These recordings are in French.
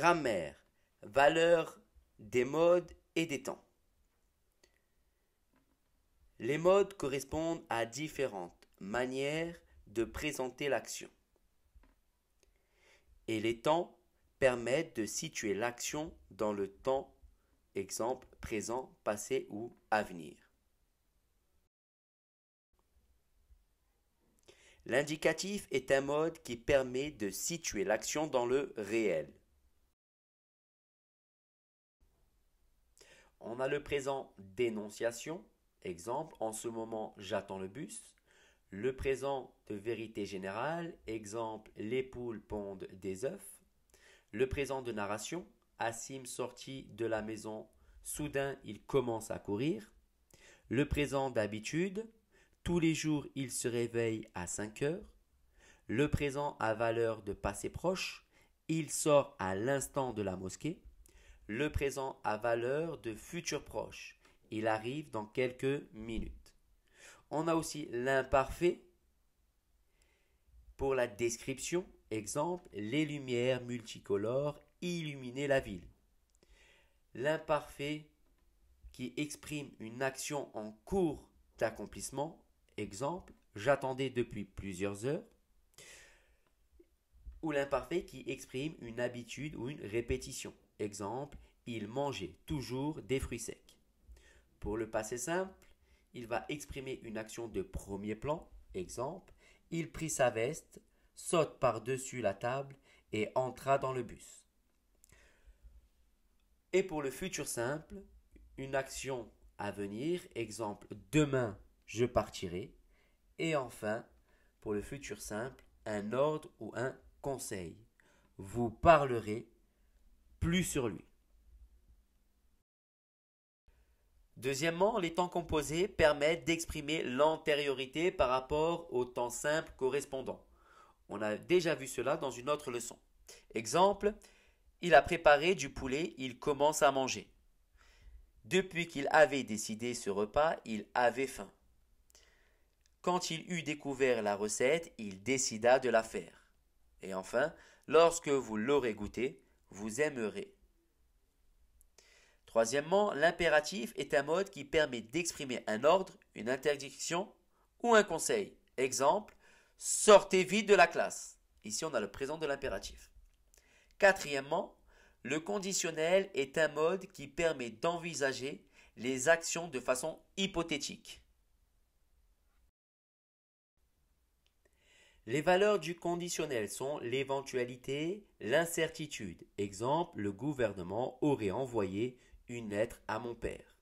Grammaire, valeur des modes et des temps. Les modes correspondent à différentes manières de présenter l'action. Et les temps permettent de situer l'action dans le temps, exemple présent, passé ou avenir. L'indicatif est un mode qui permet de situer l'action dans le réel. On a le présent d'énonciation, exemple en ce moment j'attends le bus. Le présent de vérité générale, exemple les poules pondent des œufs. Le présent de narration, Assim sortit de la maison, soudain il commence à courir. Le présent d'habitude, tous les jours il se réveille à 5 heures. Le présent à valeur de passé proche, il sort à l'instant de la mosquée. Le présent à valeur de futur proche, il arrive dans quelques minutes. On a aussi l'imparfait pour la description, exemple les lumières multicolores illuminaient la ville. L'imparfait qui exprime une action en cours d'accomplissement, exemple j'attendais depuis plusieurs heures. Ou l'imparfait qui exprime une habitude ou une répétition, exemple il mangeait toujours des fruits secs. Pour le passé simple, il va exprimer une action de premier plan, exemple il prit sa veste, saute par-dessus la table et entra dans le bus. Et pour le futur simple, une action à venir, exemple demain je partirai. Et enfin, pour le futur simple, un ordre ou un conseil. Vous parlerez plus sur lui. Deuxièmement, les temps composés permettent d'exprimer l'antériorité par rapport au temps simple correspondant. On a déjà vu cela dans une autre leçon. Exemple, il a préparé du poulet, il commence à manger. Depuis qu'il avait décidé ce repas, il avait faim. Quand il eut découvert la recette, il décida de la faire. Et enfin, lorsque vous l'aurez goûté, vous aimerez. Troisièmement, l'impératif est un mode qui permet d'exprimer un ordre, une interdiction ou un conseil. Exemple, sortez vite de la classe. Ici, on a le présent de l'impératif. Quatrièmement, le conditionnel est un mode qui permet d'envisager les actions de façon hypothétique. Les valeurs du conditionnel sont l'éventualité, l'incertitude. Exemple, le gouvernement aurait envoyé une lettre à mon père.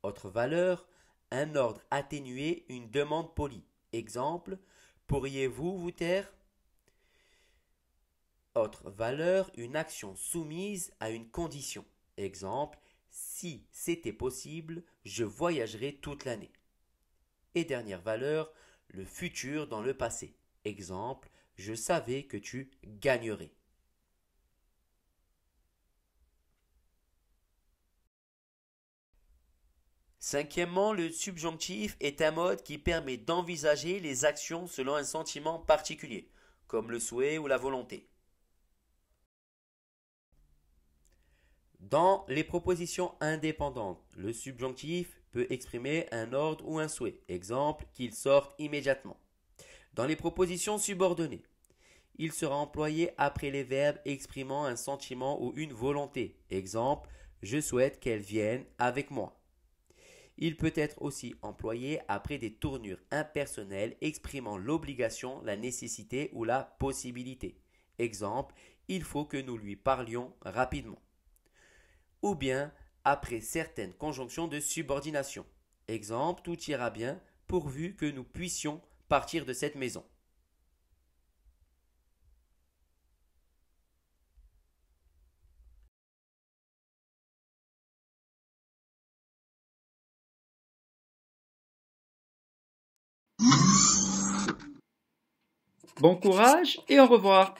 Autre valeur, un ordre atténué, une demande polie. Exemple, pourriez-vous vous taire? Autre valeur, une action soumise à une condition. Exemple, si c'était possible, je voyagerais toute l'année. Et dernière valeur, le futur dans le passé. Exemple, je savais que tu gagnerais. Cinquièmement, le subjonctif est un mode qui permet d'envisager les actions selon un sentiment particulier, comme le souhait ou la volonté. Dans les propositions indépendantes, le subjonctif peut exprimer un ordre ou un souhait. Exemple, qu'il sorte immédiatement. Dans les propositions subordonnées, il sera employé après les verbes exprimant un sentiment ou une volonté. Exemple, je souhaite qu'elle vienne avec moi. Il peut être aussi employé après des tournures impersonnelles exprimant l'obligation, la nécessité ou la possibilité. Exemple, il faut que nous lui parlions rapidement. Ou bien après certaines conjonctions de subordination. Exemple, tout ira bien pourvu que nous puissions partir de cette maison. Bon courage et au revoir.